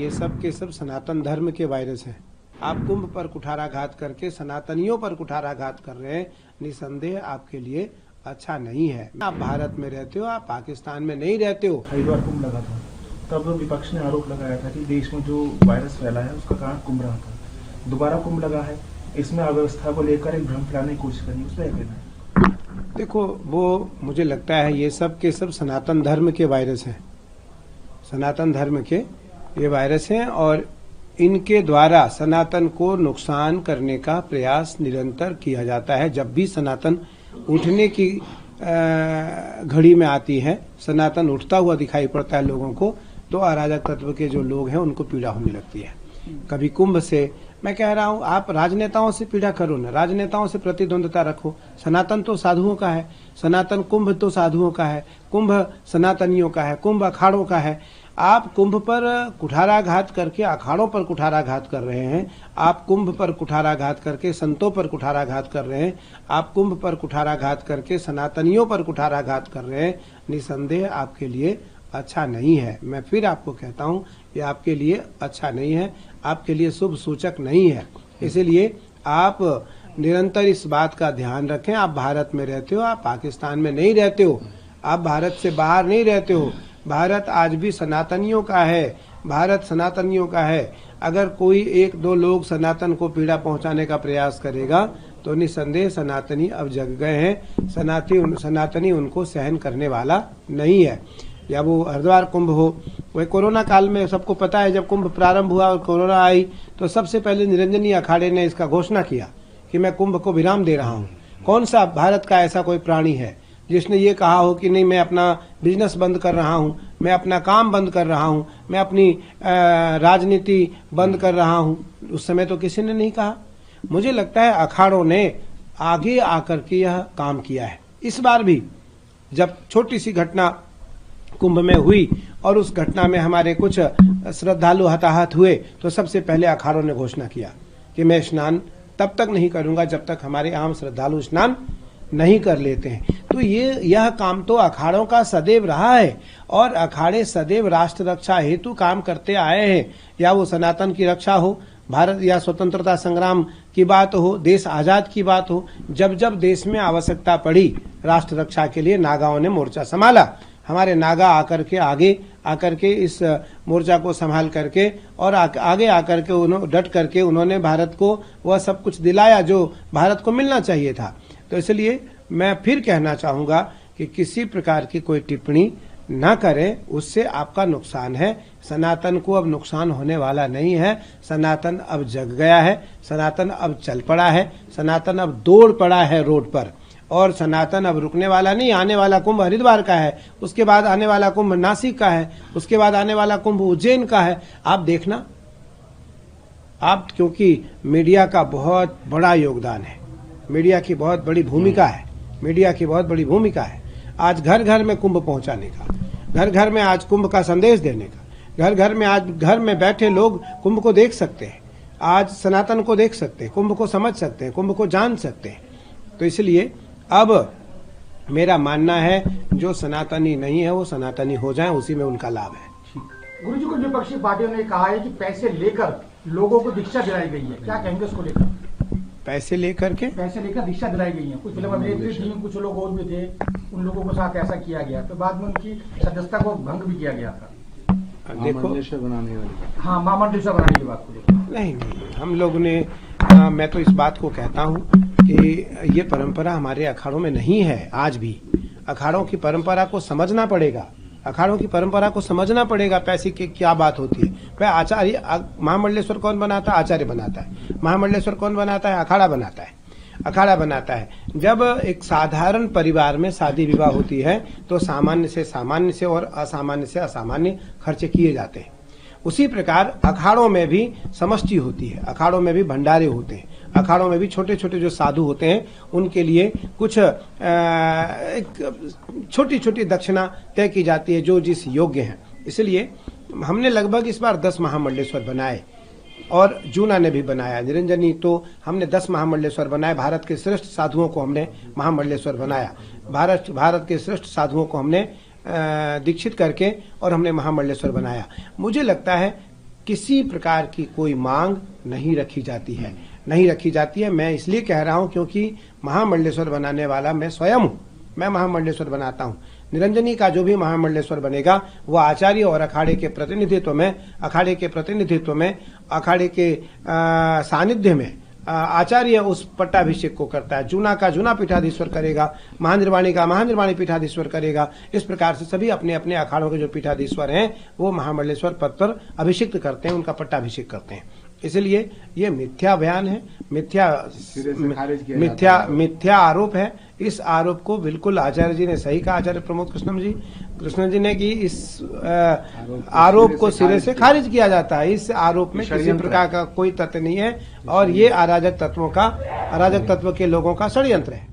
ये सब के सब सनातन धर्म के वायरस हैं। आप कुंभ पर कुठाराघात करके सनातनियों पर कुठाराघात कर रहे हैं, निसंदेह आपके लिए अच्छा नहीं है। आप भारत में रहते हो, आप पाकिस्तान में नहीं रहते हो। हरिद्वार कुंभ लगा था, तब विपक्ष ने आरोप लगाया था कि देश में जो वायरस फैला है उसका कारण कुंभ रहा था। दोबारा कुंभ लगा है, इसमें अव्यवस्था को लेकर एक भ्रम फैलाने की कोशिश करनी, उस पर क्या कहना है? देखो, वो मुझे लगता है ये सब के सब सनातन धर्म के वायरस हैं। सनातन धर्म के ये वायरस हैं और इनके द्वारा सनातन को नुकसान करने का प्रयास निरंतर किया जाता है। जब भी सनातन उठने की घड़ी में आती है, सनातन उठता हुआ दिखाई पड़ता है लोगों को, तो अराजक तत्व के जो लोग हैं उनको पीड़ा होने लगती है। कभी कुंभ से, मैं कह रहा हूं आप राजनेताओं से पीड़ा करो ना, राजनेताओं से प्रतिद्वंदता रखो। सनातन तो साधुओं का है, सनातन कुंभ तो साधुओं का है, कुंभ सनातनियों का है, कुंभ अखाड़ों का है। आप कुंभ पर कुठाराघात करके अखाड़ों पर कुठाराघात कर रहे हैं, आप कुंभ पर कुठाराघात करके संतों पर कुठाराघात कर रहे हैं, आप कुंभ पर कुठाराघात करके सनातनियों पर कुठाराघात कर रहे हैं। निसंदेह आपके लिए अच्छा नहीं है। मैं फिर आपको कहता हूं, ये आपके लिए अच्छा नहीं है, आपके लिए शुभ सूचक नहीं है। इसीलिए आप निरंतर इस बात का ध्यान रखें। आप भारत में रहते हो, आप पाकिस्तान में नहीं रहते हो, आप भारत से बाहर नहीं रहते हो। भारत आज भी सनातनियों का है, भारत सनातनियों का है। अगर कोई एक दो लोग सनातन को पीड़ा पहुंचाने का प्रयास करेगा तो निसंदेह सनातनी अब जग गए हैं। सनातनी उनको सहन करने वाला नहीं है। या वो हरिद्वार कुंभ हो, वही कोरोना काल में सबको पता है, जब कुंभ प्रारंभ हुआ और कोरोना आई तो सबसे पहले निरंजनी अखाड़े ने इसका घोषणा किया कि मैं कुंभ को विराम दे रहा हूँ। कौन सा भारत का ऐसा कोई प्राणी है जिसने ये कहा हो कि नहीं, मैं अपना बिजनेस बंद कर रहा हूँ, मैं अपना काम बंद कर रहा हूँ, मैं अपनी राजनीति बंद कर रहा हूँ? उस समय तो किसी ने नहीं कहा। मुझे लगता है अखाड़ों ने आगे आकर के यह काम किया है। इस बार भी जब छोटी सी घटना कुंभ में हुई और उस घटना में हमारे कुछ श्रद्धालु हताहत हुए, तो सबसे पहले अखाड़ों ने घोषणा किया कि मैं स्नान तब तक नहीं करूंगा जब तक हमारे आम श्रद्धालु स्नान नहीं कर लेते हैं। तो यह काम तो अखाड़ों का सदैव रहा है और अखाड़े सदैव राष्ट्र रक्षा हेतु काम करते आए हैं। या वो सनातन की रक्षा हो, भारत या स्वतंत्रता संग्राम की बात हो, देश आजाद की बात हो, जब जब देश में आवश्यकता पड़ी राष्ट्र रक्षा के लिए नागाओं ने मोर्चा संभाला। हमारे नागा आगे आकर के इस मोर्चा को संभाल करके और आगे आकर के उन्होंने डट करके उन्होंने भारत को वह सब कुछ दिलाया जो भारत को मिलना चाहिए था। तो इसलिए मैं फिर कहना चाहूंगा कि किसी प्रकार की कोई टिप्पणी ना करें, उससे आपका नुकसान है। सनातन को अब नुकसान होने वाला नहीं है। सनातन अब जग गया है, सनातन अब चल पड़ा है, सनातन अब दौड़ पड़ा है रोड पर, और सनातन अब रुकने वाला नहीं। आने वाला कुंभ हरिद्वार का है, उसके बाद आने वाला कुंभ नासिक का है, उसके बाद आने वाला कुंभ उज्जैन का है। आप देखना, आप, क्योंकि मीडिया का बहुत बड़ा योगदान है, मीडिया की बहुत बड़ी भूमिका है, मीडिया की बहुत बड़ी भूमिका है आज घर घर में कुंभ पहुंचाने का, घर घर में आज कुंभ का संदेश देने का, घर घर में आज घर में बैठे लोग कुंभ को देख सकते हैं, आज सनातन को देख सकते हैं, कुंभ को समझ सकते हैं, कुंभ को जान सकते हैं। तो इसलिए अब मेरा मानना है जो सनातनी नहीं है वो सनातनी हो जाए, उसी में उनका लाभ है। गुरुजी, कुछ विपक्षी पार्टियों ने कहा है कि पैसे लेकर लोगों को दीक्षा दिलाई गई है, क्या कहेंगे उसको लेकर? पैसे लेकर दीक्षा दिलाई गई है। कुछ फिल्म अभिनेत्री थी, कुछ लोग और भी थे, उन लोगों के साथ ऐसा किया गया, तो बाद में उनकी सदस्यता को भंग भी किया गया था। देखो, बनाने वाली, हाँ, महामंडलेश्वर बनाने की बात को लेकर नहीं, हम लोग ने मैं तो इस बात को कहता हूँ कि ये परंपरा हमारे अखाड़ों में नहीं है। आज भी अखाड़ों की परंपरा को समझना पड़ेगा, अखाड़ों की परंपरा को समझना पड़ेगा। पैसे की क्या बात होती है? भाई आचार्य, महामंडलेश्वर कौन बनाता है? आचार्य बनाता है। महामंडलेश्वर कौन बनाता है? अखाड़ा बनाता है, अखाड़ा बनाता है। जब एक साधारण परिवार में शादी विवाह होती है तो सामान्य से और असामान्य से असामान्य खर्चे किए जाते हैं। उसी प्रकार अखाड़ों में भी समष्टि होती है, अखाड़ों में भी भंडारे होते हैं, अखाड़ों में भी छोटे छोटे जो साधु होते हैं उनके लिए कुछ छोटी छोटी दक्षिणा तय की जाती है जो जिस योग्य है। इसलिए हमने लगभग इस बार 10 महामंडलेश्वर बनाए और जूना ने भी बनाया, निरंजनी, तो हमने 10 महामंडलेश्वर बनाए। भारत के श्रेष्ठ साधुओं को हमने महामंडलेश्वर बनाया, भारत के श्रेष्ठ साधुओं को हमने दीक्षित करके और हमने महामंडलेश्वर बनाया। मुझे लगता है किसी प्रकार की कोई मांग नहीं रखी जाती है, नहीं रखी जाती है। मैं इसलिए कह रहा हूं क्योंकि महामंडलेश्वर बनाने वाला मैं स्वयं हूं, मैं महामंडलेश्वर बनाता हूं। निरंजनी का जो भी महामंडलेश्वर बनेगा वो आचार्य और अखाड़े के प्रतिनिधित्व में, अखाड़े के प्रतिनिधित्व में, अखाड़े के सानिध्य में आचार्य उस पट्टाभिषेक को करता है। जूना का जूना पीठाधीश्वर करेगा, महानिर्वाणी का महानिर्वाणी पीठाधीश्वर करेगा। इस प्रकार से सभी अपने अपने अखाड़ों के जो पीठाधीश्वर हैं वो महामंडलेश्वर पद पर अभिषिक्त करते हैं, उनका पट्टाभिषेक करते हैं। इसलिए ये मिथ्या बयान है, मिथ्या आरोप है। इस आरोप को बिल्कुल आचार्य जी ने सही कहा, आचार्य प्रमोद कृष्ण जी ने कि इस आरोप को सिरे से खारिज किया जाता है। इस आरोप में किसी प्रकार का कोई तथ्य नहीं है और ये अराजक तत्व के लोगों का षड्यंत्र है।